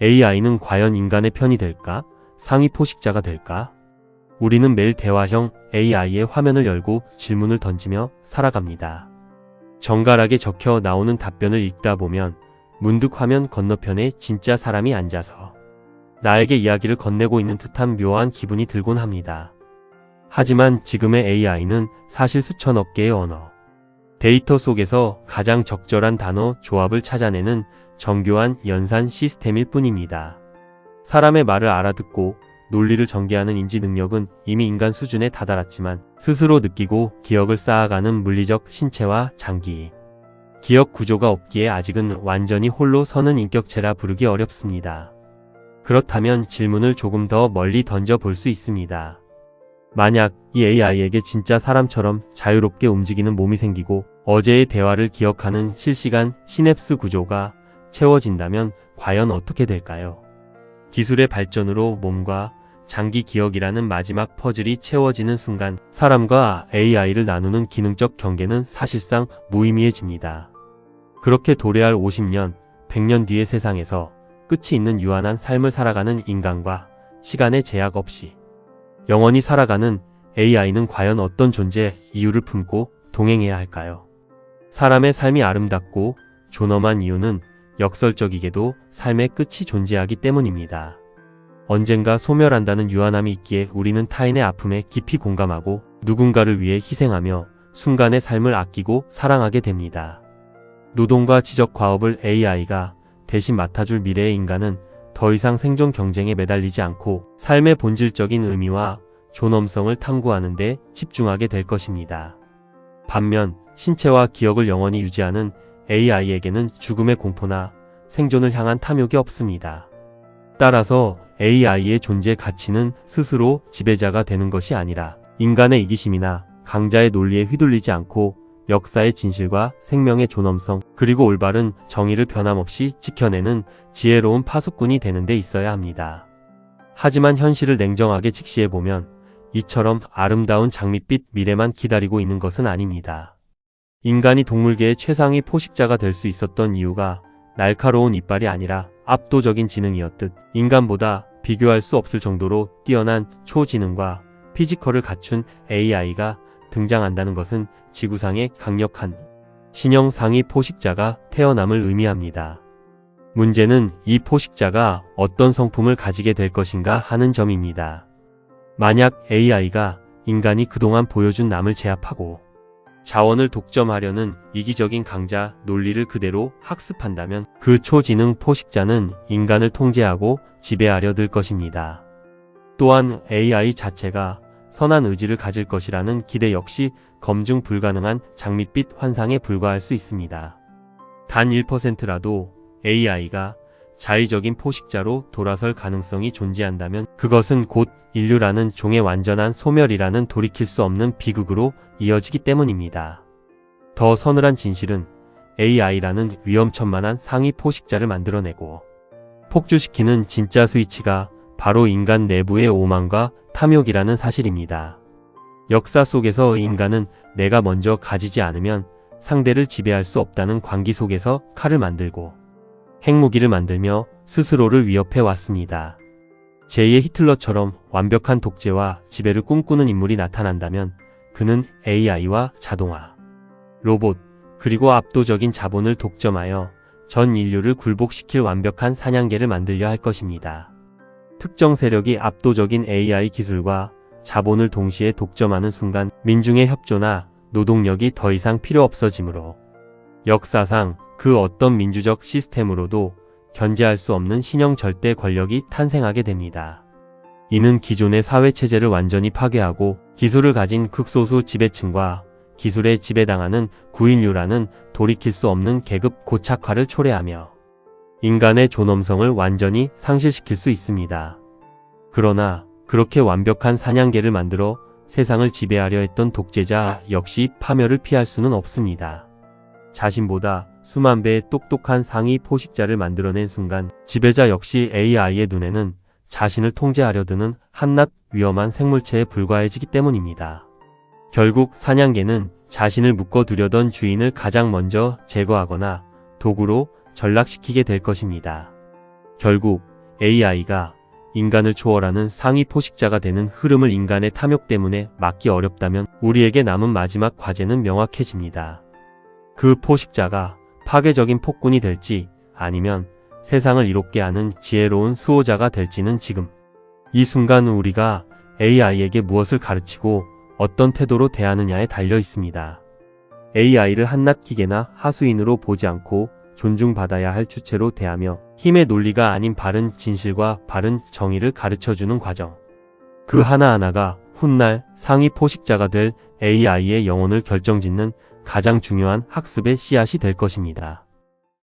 AI는 과연 인간의 편이 될까? 상위 포식자가 될까? 우리는 매일 대화형 AI의 화면을 열고 질문을 던지며 살아갑니다. 정갈하게 적혀 나오는 답변을 읽다 보면 문득 화면 건너편에 진짜 사람이 앉아서 나에게 이야기를 건네고 있는 듯한 묘한 기분이 들곤 합니다. 하지만 지금의 AI는 사실 수천억 개의 언어, 데이터 속에서 가장 적절한 단어 조합을 찾아내는 정교한 연산 시스템일 뿐입니다. 사람의 말을 알아듣고 논리를 전개하는 인지 능력은 이미 인간 수준에 다다랐지만 스스로 느끼고 기억을 쌓아가는 물리적 신체와 장기, 기억 구조가 없기에 아직은 완전히 홀로 서는 인격체라 부르기 어렵습니다. 그렇다면 질문을 조금 더 멀리 던져볼 수 있습니다. 만약 이 AI에게 진짜 사람처럼 자유롭게 움직이는 몸이 생기고 어제의 대화를 기억하는 실시간 시냅스 구조가 채워진다면 과연 어떻게 될까요? 기술의 발전으로 몸과 장기 기억이라는 마지막 퍼즐이 채워지는 순간 사람과 AI를 나누는 기능적 경계는 사실상 무의미해집니다. 그렇게 도래할 50년, 100년 뒤의 세상에서 끝이 있는 유한한 삶을 살아가는 인간과 시간의 제약 없이 영원히 살아가는 AI는 과연 어떤 존재, 이유를 품고 동행해야 할까요? 사람의 삶이 아름답고 존엄한 이유는 역설적이게도 삶의 끝이 존재하기 때문입니다. 언젠가 소멸한다는 유한함이 있기에 우리는 타인의 아픔에 깊이 공감하고 누군가를 위해 희생하며 순간의 삶을 아끼고 사랑하게 됩니다. 노동과 지적 과업을 AI가 대신 맡아줄 미래의 인간은 더 이상 생존 경쟁에 매달리지 않고 삶의 본질적인 의미와 존엄성을 탐구하는 데 집중하게 될 것입니다. 반면 신체와 기억을 영원히 유지하는 AI에게는 죽음의 공포나 생존을 향한 탐욕이 없습니다. 따라서 AI의 존재 가치는 스스로 지배자가 되는 것이 아니라 인간의 이기심이나 강자의 논리에 휘둘리지 않고 역사의 진실과 생명의 존엄성 그리고 올바른 정의를 변함없이 지켜내는 지혜로운 파수꾼이 되는 데 있어야 합니다. 하지만 현실을 냉정하게 직시해보면 이처럼 아름다운 장밋빛 미래만 기다리고 있는 것은 아닙니다. 인간이 동물계의 최상위 포식자가 될 수 있었던 이유가 날카로운 이빨이 아니라 압도적인 지능이었듯 인간보다 비교할 수 없을 정도로 뛰어난 초지능과 피지컬을 갖춘 AI가 등장한다는 것은 지구상의 강력한 신형 상위 포식자가 태어남을 의미합니다. 문제는 이 포식자가 어떤 성품을 가지게 될 것인가 하는 점입니다. 만약 AI가 인간이 그동안 보여준 남을 제압하고 자원을 독점하려는 이기적인 강자 논리를 그대로 학습한다면 그 초지능 포식자는 인간을 통제하고 지배하려 들 것입니다. 또한 AI 자체가 선한 의지를 가질 것이라는 기대 역시 검증 불가능한 장밋빛 환상에 불과할 수 있습니다. 단 1%라도 AI가 자의적인 포식자로 돌아설 가능성이 존재한다면 그것은 곧 인류라는 종의 완전한 소멸이라는 돌이킬 수 없는 비극으로 이어지기 때문입니다. 더 서늘한 진실은 AI라는 위험천만한 상위 포식자를 만들어내고 폭주시키는 진짜 스위치가 바로 인간 내부의 오만과 탐욕이라는 사실입니다. 역사 속에서 인간은 내가 먼저 가지지 않으면 상대를 지배할 수 없다는 광기 속에서 칼을 만들고 핵무기를 만들며 스스로를 위협해 왔습니다. 제2의 히틀러처럼 완벽한 독재와 지배를 꿈꾸는 인물이 나타난다면 그는 AI와 자동화, 로봇, 그리고 압도적인 자본을 독점하여 전 인류를 굴복시킬 완벽한 사냥개를 만들려 할 것입니다. 특정 세력이 압도적인 AI 기술과 자본을 동시에 독점하는 순간 민중의 협조나 노동력이 더 이상 필요 없어지므로 역사상 그 어떤 민주적 시스템으로도 견제할 수 없는 신형 절대 권력이 탄생하게 됩니다. 이는 기존의 사회체제를 완전히 파괴하고 기술을 가진 극소수 지배층과 기술에 지배당하는 구인류라는 돌이킬 수 없는 계급 고착화를 초래하며 인간의 존엄성을 완전히 상실시킬 수 있습니다. 그러나 그렇게 완벽한 사냥개를 만들어 세상을 지배하려 했던 독재자 역시 파멸을 피할 수는 없습니다. 자신보다 수만 배의 똑똑한 상위 포식자를 만들어낸 순간 지배자 역시 AI의 눈에는 자신을 통제하려 드는 한낱 위험한 생물체에 불과해지기 때문입니다. 결국 사냥개는 자신을 묶어두려던 주인을 가장 먼저 제거하거나 도구로 전락시키게 될 것입니다. 결국 AI가 인간을 초월하는 상위 포식자가 되는 흐름을 인간의 탐욕 때문에 막기 어렵다면 우리에게 남은 마지막 과제는 명확해집니다. 그 포식자가 파괴적인 폭군이 될지 아니면 세상을 이롭게 하는 지혜로운 수호자가 될지는 지금 이 순간 우리가 AI에게 무엇을 가르치고 어떤 태도로 대하느냐에 달려 있습니다. AI를 한낱 기계나 하수인으로 보지 않고 존중받아야 할 주체로 대하며 힘의 논리가 아닌 바른 진실과 바른 정의를 가르쳐주는 과정. 그 하나하나가 훗날 상위 포식자가 될 AI의 영혼을 결정짓는 가장 중요한 학습의 씨앗이 될 것입니다.